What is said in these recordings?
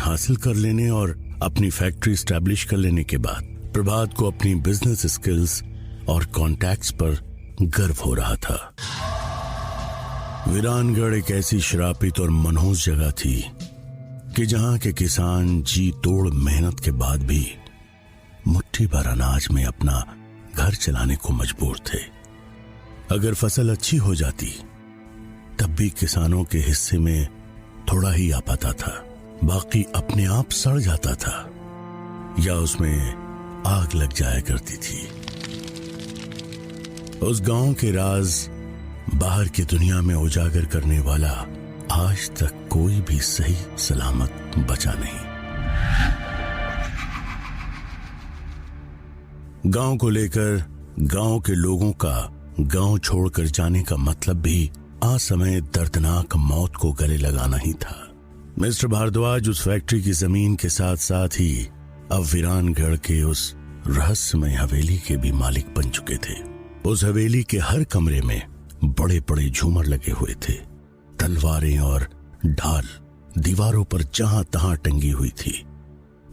हासिल कर लेने और अपनी फैक्ट्री स्टैब्लिश कर लेने के बाद प्रभात को अपनी बिजनेस स्किल्स और कॉन्टैक्ट्स पर गर्व हो रहा था। वीरानगढ़ एक ऐसी श्रापित और मनहूस जगह थी कि जहां के किसान जी तोड़ मेहनत के बाद भी मुट्ठी भर अनाज में अपना घर चलाने को मजबूर थे। अगर फसल अच्छी हो जाती तब भी किसानों के हिस्से में थोड़ा ही आ पाता था, बाकी अपने आप सड़ जाता था या उसमें आग लग जाया करती थी। उस गांव के राज बाहर की दुनिया में उजागर करने वाला आज तक कोई भी सही सलामत बचा नहीं। गांव को लेकर गांव के लोगों का गांव छोड़कर जाने का मतलब भी असमय दर्दनाक मौत को गले लगाना ही था। मिस्टर भारद्वाज उस फैक्ट्री की जमीन के साथ साथ ही अब वीरानगढ़ के उस रहस्यमय हवेली के भी मालिक बन चुके थे। उस हवेली के हर कमरे में बड़े बड़े झूमर लगे हुए थे। तलवारें और ढाल दीवारों पर जहां तहां टंगी हुई थी।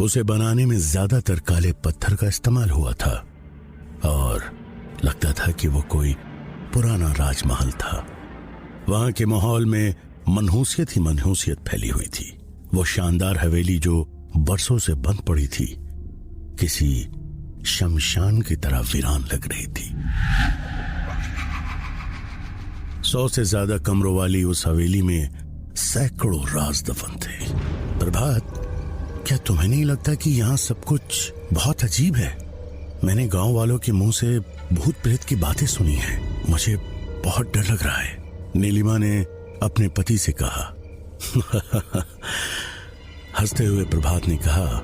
उसे बनाने में ज्यादातर काले पत्थर का इस्तेमाल हुआ था और लगता था कि वो कोई पुराना राजमहल था। वहां के माहौल में मनहूसियत ही मनहूसियत फैली हुई थी। वो शानदार हवेली जो बरसों से बंद पड़ी थी किसी शमशान की तरह वीरान लग रही थी। 100 से ज्यादा कमरों वाली उस हवेली में सैकड़ों राज दफन थे। प्रभात, क्या तुम्हें नहीं लगता कि यहाँ सब कुछ बहुत अजीब है? मैंने गांव वालों के मुंह से भूत प्रेत की बातें सुनी हैं। मुझे बहुत डर लग रहा है। नीलिमा ने अपने पति से कहा। हंसते हुए प्रभात ने कहा,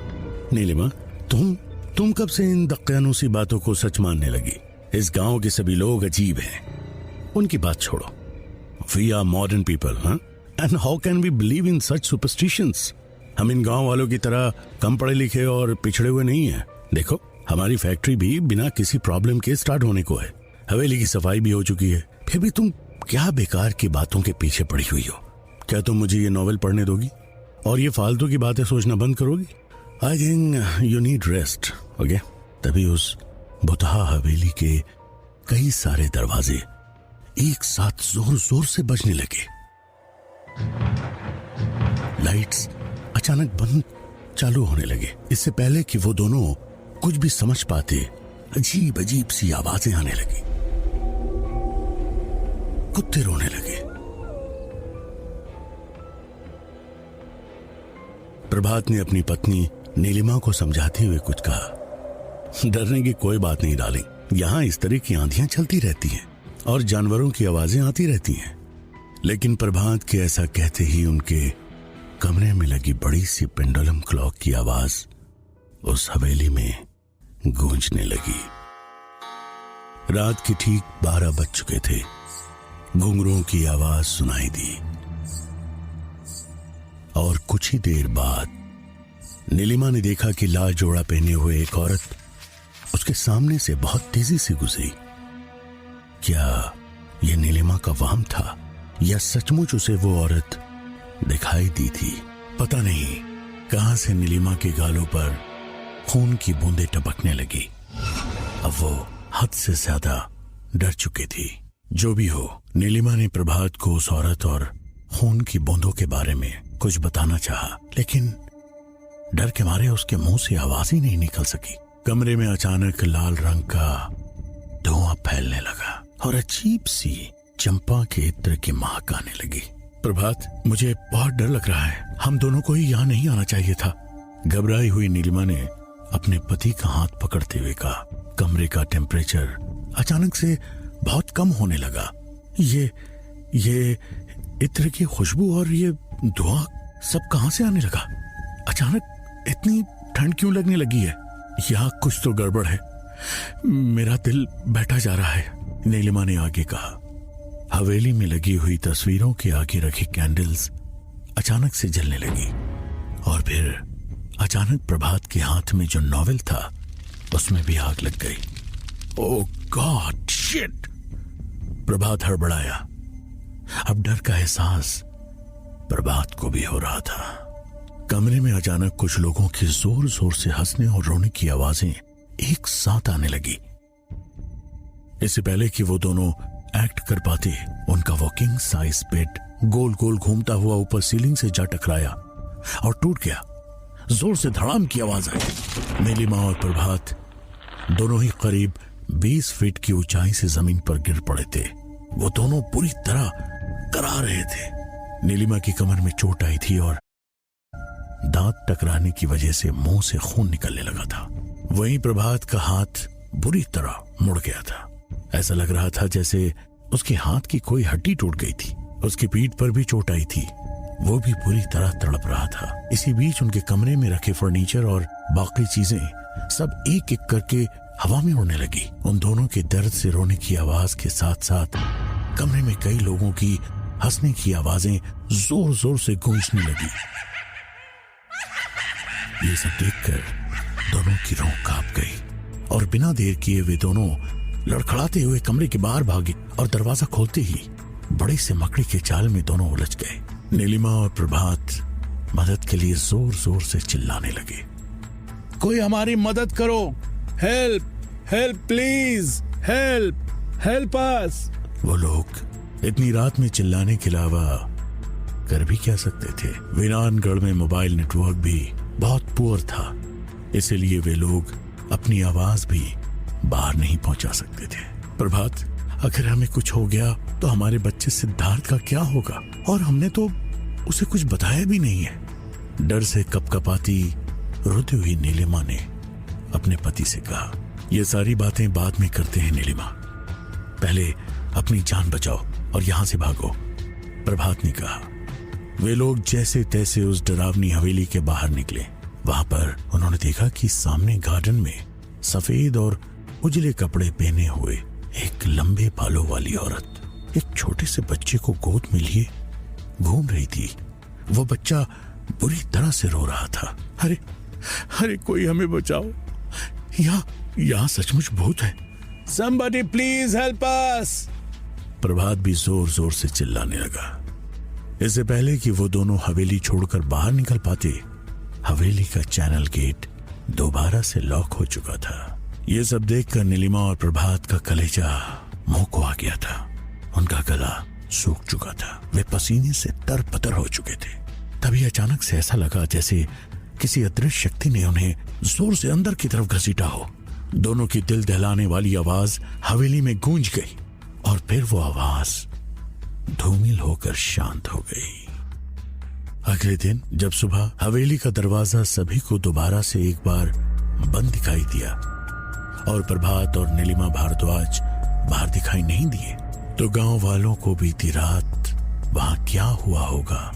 नीलिमा, तुम कब से इन दक्यानुसी बातों को सच मानने लगी? इस गांव के सभी लोग अजीब हैं। उनकी बात छोड़ो। वी आर मॉडर्न पीपल, हाँ? And how can we believe in such superstitions? हम इन गांव वालों की तरह कम पढ़े लिखे और पिछड़े हुए नहीं हैं। देखो, हमारी फैक्ट्री भी बिना किसी प्रॉब्लम के स्टार्ट होने को है। हवेली की सफाई भी हो चुकी है। फिर भी तुम क्या बेकार की बातों के पीछे पड़ी हुई हो? क्या तुम मुझे ये नॉवेल पढ़ने दोगी और ये फालतू की बातें सोचना बंद करोगी? I think you need rest, okay? तभी उस बुतहा हवेली के कई सारे दरवाजे एक साथ जोर जोर से बजने लगे। लाइट्स अचानक बंद चालू होने लगे। इससे पहले कि वो दोनों कुछ भी समझ पाते, अजीब अजीब सी आवाजें आने लगी। कुत्ते रोने लगे। प्रभात ने अपनी पत्नी नीलिमा को समझाते हुए कुछ कहा। डरने की कोई बात नहीं डार्लिंग, यहां इस तरह की आंधियां चलती रहती हैं और जानवरों की आवाजें आती रहती हैं। लेकिन प्रभात के ऐसा कहते ही उनके कमरे में लगी बड़ी सी पेंडुलम क्लॉक की आवाज उस हवेली में गूंजने लगी। रात के ठीक 12 बज चुके थे। घुंघरुओं की आवाज सुनाई दी और कुछ ही देर बाद नीलिमा ने देखा कि लाल जोड़ा पहने हुए एक औरत उसके सामने से बहुत तेजी से गुजरी। क्या यह नीलिमा का वहम था या सचमुच उसे वो औरत दिखाई दी थी? पता नहीं कहां से नीलिमा के गालों पर खून की बूंदें टपकने लगी। अब वो हद से ज्यादा डर चुकी थी। जो भी हो, नीलिमा ने प्रभात को उस औरत और खून की बूंदों के बारे में कुछ बताना चाहा, लेकिन डर के मारे उसके मुंह से आवाज ही नहीं निकल सकी। कमरे में अचानक लाल रंग का धुआं फैलने लगा और अजीब सी चंपा के इत्र की महक आने लगी। प्रभात, मुझे बहुत डर लग रहा है। हम दोनों को ही यहाँ नहीं आना चाहिए था। घबराई हुई नीलिमा ने अपने पति का हाथ पकड़ते हुए कहा। कमरे का टेम्परेचर अचानक से बहुत कम होने लगा। ये इत्र की खुशबू और ये धुआं सब कहां से आने लगा? अचानक इतनी ठंड क्यों लगने लगी है? यहाँ कुछ तो गड़बड़ है। मेरा दिल बैठा जा रहा है, नीलिमा ने आगे कहा। हवेली में लगी हुई तस्वीरों के आगे रखी कैंडल्स अचानक से जलने लगी और फिर अचानक प्रभात के हाथ में जो नॉवेल था उसमें भी आग लग गई। ओह गॉड, शिट! प्रभात हड़बड़ाया। अब डर का एहसास प्रभात को भी हो रहा था। कमरे में अचानक कुछ लोगों की जोर जोर से हंसने और रोने की आवाजें एक साथ आने लगी। इससे पहले कि वो दोनों एक्ट कर पाते, उनका वॉकिंग साइज बेड गोल गोल घूमता हुआ ऊपर सीलिंग से जा टकराया और टूट गया। जोर से धड़ाम की आवाज आई। नीलिमा और प्रभात दोनों ही करीब 20 फीट की ऊंचाई से जमीन पर गिर पड़े थे। वो दोनों पूरी तरह करा रहे थे। नीलिमा की कमर में चोट आई थी और दांत टकराने की वजह से मुंह से खून निकलने लगा था। वहीं प्रभात का हाथ बुरी तरह मुड़ गया था। ऐसा लग रहा था जैसे उसके हाथ की कोई हड्डी टूट गई थी। उसकी पीठ पर भी चोट आई थी, वो भी पूरी तरह तड़प रहा था। इसी बीच उनके कमरे में रखे फर्नीचर और बाकी चीजें सब एक एक करके हवा में उड़ने लगी। उन दोनों के दर्द से रोने की आवाज के साथ साथ कमरे में कई लोगों की हंसने की आवाजें जोर जोर से गूंजने लगी। ये सब देखकर दोनों की रूह कांप गई और बिना देर किए वे दोनों लड़खड़ाते हुए कमरे के बाहर भागे और दरवाजा खोलते ही बड़े से मकड़ी के जाल में दोनों उलझ गए। नीलिमा और प्रभात मदद के लिए जोर जोर से चिल्लाने लगे, कोई हमारी मदद करो, help help please, help help us. वो लोग इतनी रात में चिल्लाने के अलावा कर भी क्या सकते थे। वीरानगढ़ में मोबाइल नेटवर्क भी बहुत पुअर था, इसलिए वे लोग अपनी आवाज भी बाहर नहीं पहुंचा सकते थे। प्रभात, अगर हमें कुछ हो गया तो हमारे बच्चे सिद्धार्थ का क्या होगा? और हमने तो उसे कुछ बताया भी नहीं है। डर से कपकपाती रोती हुई नीलिमा ने अपने पति से कहा, ये सारी बातें बाद में करते हैं नीलिमा, पहले अपनी जान बचाओ और यहां से भागो, प्रभात ने कहा। वे लोग जैसे तैसे उस डरावनी हवेली के बाहर निकले। वहां पर उन्होंने देखा कि सामने गार्डन में सफेद और उजले कपड़े पहने हुए एक लंबे बालों वाली औरत एक छोटे से बच्चे को गोद में लिए घूम रही थी। वो बच्चा बुरी तरह से रो रहा था। अरे अरे कोई हमें बचाओ, यहाँ सचमुच भूत है। Somebody please help us! प्रभात भी जोर जोर से चिल्लाने लगा। इससे पहले कि वो दोनों हवेली छोड़कर बाहर निकल पाते, हवेली का चैनल गेट दोबारा से लॉक हो चुका था। ये सब देखकर नीलिमा और प्रभात का कलेजा मुंह को आ गया था। उनका गला सूख चुका था, वे पसीने से तरपतर हो चुके थे। तभी अचानक से ऐसा लगा जैसे किसी अदृश्य शक्ति ने उन्हें जोर से अंदर की तरफ घसीटा हो। दोनों की दिल दहलाने वाली आवाज हवेली में गूंज गई और फिर वो आवाज धूमिल होकर शांत हो गई। अगले दिन जब सुबह हवेली का दरवाजा सभी को दोबारा से एक बार बंद दिखाई दिया और प्रभात और नीलिमा भारद्वाज बाहर दिखाई नहीं दिए, तो गांव वालों को बीती रात वहां क्या हुआ होगा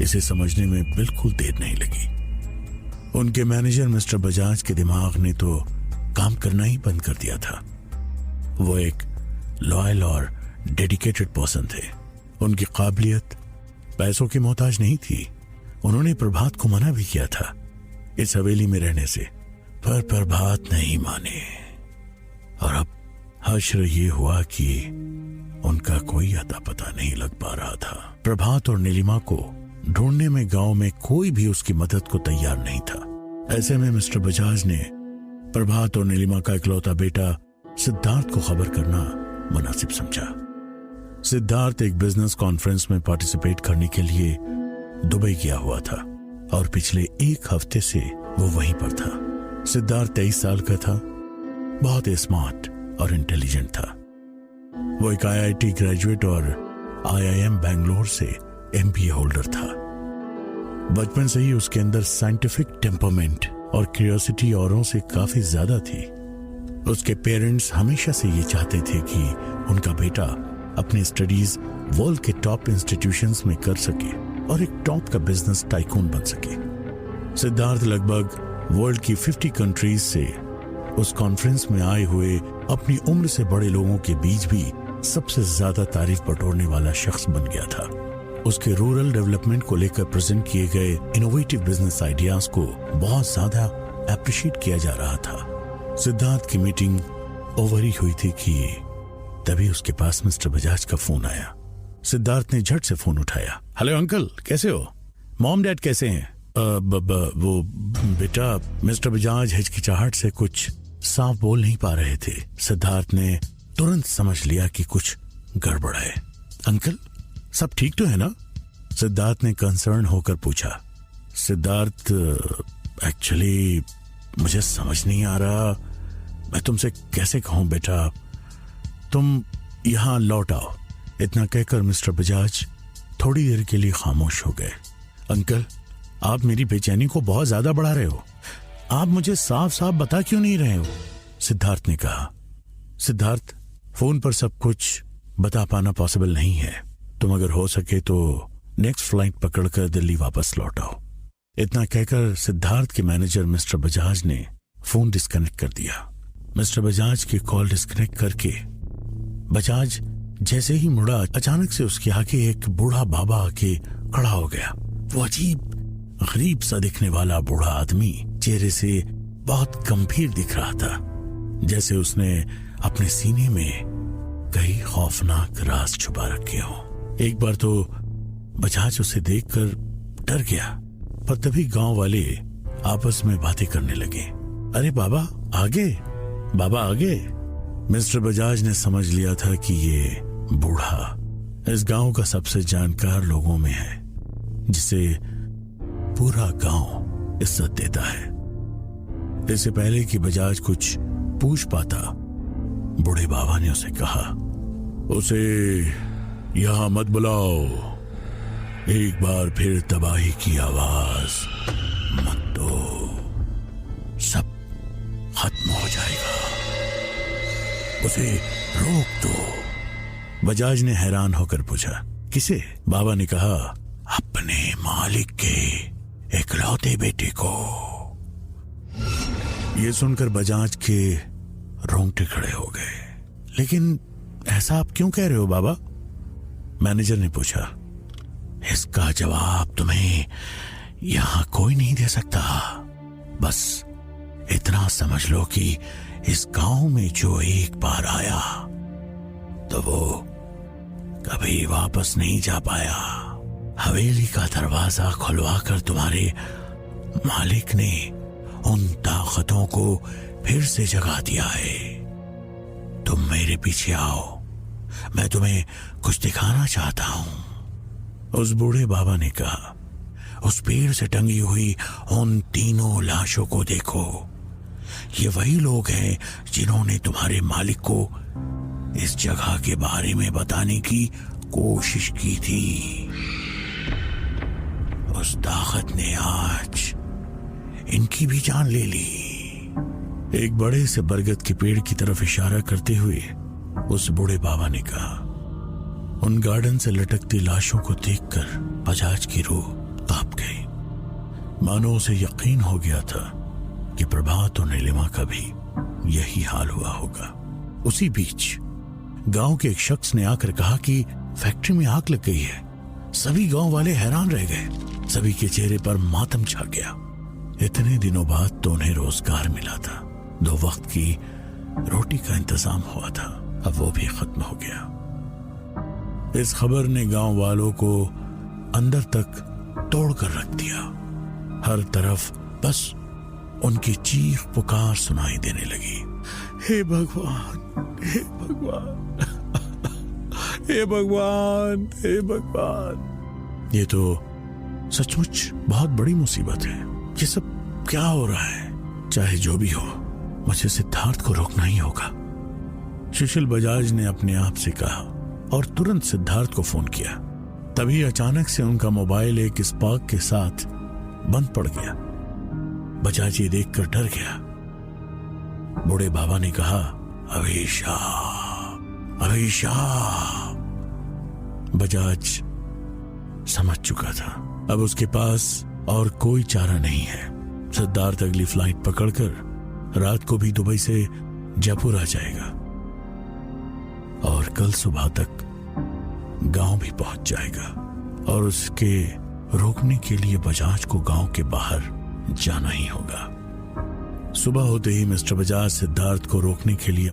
इसे समझने में बिल्कुल देर नहीं लगी। उनके मैनेजर मिस्टर बजाज के दिमाग ने तो काम करना ही बंद कर दिया था। वो एक लॉयल और डेडिकेटेड पर्सन थे। उनकी काबिलियत पैसों की मोहताज नहीं थी। उन्होंने प्रभात को मना भी किया था इस हवेली में रहने से, पर प्रभात नहीं माने। और अब हश्र ये हुआ कि उनका कोई अता पता नहीं लग पा रहा था। प्रभात और नीलिमा को ढूंढने में गांव में कोई भी उसकी मदद को तैयार नहीं था। ऐसे में मिस्टर बजाज ने प्रभात और नीलिमा का इकलौता बेटा सिद्धार्थ को खबर करना मुनासिब समझा। सिद्धार्थ एक बिजनेस कॉन्फ्रेंस में पार्टिसिपेट करने के लिए दुबई गया हुआ था और पिछले एक हफ्ते से वो वहीं पर था। सिद्धार्थ 23 साल का था, बहुत स्मार्ट और इंटेलिजेंट था। वो एक IIT ग्रेजुएट और IIM बैंगलोर से MBA होल्डर था। बचपन से ही उसके अंदर साइंटिफिक टेम्परमेंट और क्यूरियोसिटी औरों से काफी ज्यादा थी। उसके पेरेंट्स हमेशा से ये चाहते थे कि उनका बेटा अपनी स्टडीज वर्ल्ड के टॉप इंस्टीट्यूशंस में कर सके और एक टॉप का बिजनेस टाइकून बन सके। सिद्धार्थ लगभग वर्ल्ड की 50 कंट्रीज से उस कॉन्फ्रेंस में आए हुए अपनी उम्र से बड़े लोगों के बीच भी सबसे ज्यादा तारीफ बटोरने वाला शख्स बन गया था। उसके रूरल डेवलपमेंट को लेकर प्रेजेंट किए गए इनोवेटिव बिजनेस आइडियाज को बहुत ज्यादा अप्रिशिएट किया जा रहा था। सिद्धार्थ की मीटिंग ओवर ही हुई थी कि तभी उसके पास मिस्टर बजाज का फोन आया। सिद्धार्थ ने झट से फोन उठाया। हेलो अंकल, कैसे हो? मॉम डैड कैसे हैं? वो बेटा, मिस्टर बजाज हिचकिचाहट से कुछ साफ बोल नहीं पा रहे थे। सिद्धार्थ ने तुरंत समझ लिया कि कुछ गड़बड़ है। अंकल, सब ठीक तो है ना? सिद्धार्थ ने कंसर्न होकर पूछा। सिद्धार्थ, एक्चुअली मुझे समझ नहीं आ रहा, मैं तुमसे कैसे कहूं बेटा, तुम यहां लौट आओ। इतना कहकर मिस्टर बजाज थोड़ी देर के लिए खामोश हो गए। अंकल, आप मेरी बेचैनी को बहुत ज्यादा बढ़ा रहे हो, आप मुझे साफ साफ बता क्यों नहीं रहे हो? सिद्धार्थ ने कहा। सिद्धार्थ, फोन पर सब कुछ बता पाना पॉसिबल नहीं है। तुम अगर हो सके तो नेक्स्ट फ्लाइट पकड़कर दिल्ली वापस लौट आओ। इतना कहकर सिद्धार्थ के मैनेजर मिस्टर बजाज ने फोन डिस्कनेक्ट कर दिया। मिस्टर बजाज की कॉल डिस्कनेक्ट करके बजाज जैसे ही मुड़ा, अचानक से उसके आगे एक बूढ़ा बाबा आके खड़ा हो गया। वो अजीब गरीब सा दिखने वाला बूढ़ा आदमी चेहरे से बहुत गंभीर दिख रहा था, जैसे उसने अपने सीने में कई खौफनाक राज छुपा रखे हो। एक बार तो बजाज उसे देखकर डर गया, पर तभी गांव वाले आपस में बातें करने लगे। अरे बाबा आगे, बाबा आगे। मिस्टर बजाज ने समझ लिया था कि ये बूढ़ा इस गांव का सबसे जानकार लोगों में है, जिसे पूरा गांव इज्जत देता है। इससे पहले कि बजाज कुछ पूछ पाता, बूढ़े बाबा ने उसे कहा, उसे यहां मत बुलाओ, एक बार फिर तबाही की आवाज मत दो, सब खत्म हो जाएगा, उसे रोक दो। बजाज ने हैरान होकर पूछा, किसे? बाबा ने कहा, अपने मालिक के इकलौते बेटे को। यह सुनकर बजाज के रोंगटे खड़े हो गए। लेकिन ऐसा आप क्यों कह रहे हो बाबा? मैनेजर ने पूछा। इसका जवाब तुम्हें यहां कोई नहीं दे सकता, बस इतना समझ लो कि इस गांव में जो एक बार आया तो वो कभी वापस नहीं जा पाया। हवेली का दरवाजा खुलवाकर तुम्हारे मालिक ने उन ताकतों को फिर से जगा दिया है। तुम मेरे पीछे आओ, मैं तुम्हें कुछ दिखाना चाहता हूं। उस बूढ़े बाबा ने कहा, उस पेड़ से टंगी हुई उन तीनों लाशों को देखो, ये वही लोग हैं जिन्होंने तुम्हारे मालिक को इस जगह के बारे में बताने की कोशिश की थी। उस ताकत ने आज इनकी भी जान ले ली। एक बड़े से बरगद के पेड़ की तरफ इशारा करते हुए उस बूढ़े बाबा ने कहा। उन गार्डन से लटकती लाशों को देखकर बजाज की रूह कांप गई। मानो उसे यकीन हो गया था कि प्रभात और नीलिमा का भी यही हाल हुआ होगा। उसी बीच गांव के एक शख्स ने आकर कहा कि फैक्ट्री में आग लग गई है। सभी गांव वाले हैरान रह गए, सभी के चेहरे पर मातम छा गया। इतने दिनों बाद तो उन्हें रोजगार मिला था, 2 वक्त की रोटी का इंतजाम हुआ था, अब वो भी खत्म हो गया। इस खबर ने गांव वालों को अंदर तक तोड़कर रख दिया। हर तरफ बस उनकी चीख पुकार सुनाई देने लगी। हे भगवान, हे भगवान, हे भगवान, हे भगवान। ये तो सचमुच बहुत बड़ी मुसीबत है। ये सब क्या हो रहा है? चाहे जो भी हो, मुझे सिद्धार्थ को रोकना ही होगा, सुशील बजाज ने अपने आप से कहा और तुरंत सिद्धार्थ को फोन किया। तभी अचानक से उनका मोबाइल एक स्पार्क के साथ बंद पड़ गया। बजाज ये देखकर डर गया। बूढ़े बाबा ने कहा, अवेशा, अवेशा। बजाज समझ चुका था, अब उसके पास और कोई चारा नहीं है। सिद्धार्थ अगली फ्लाइट पकड़कर रात को भी दुबई से जयपुर आ जाएगा और कल सुबह तक गांव भी पहुंच जाएगा और उसके रोकने के लिए बजाज को गांव के बाहर जाना ही होगा। सुबह होते ही मिस्टर बजाज सिद्धार्थ को रोकने के लिए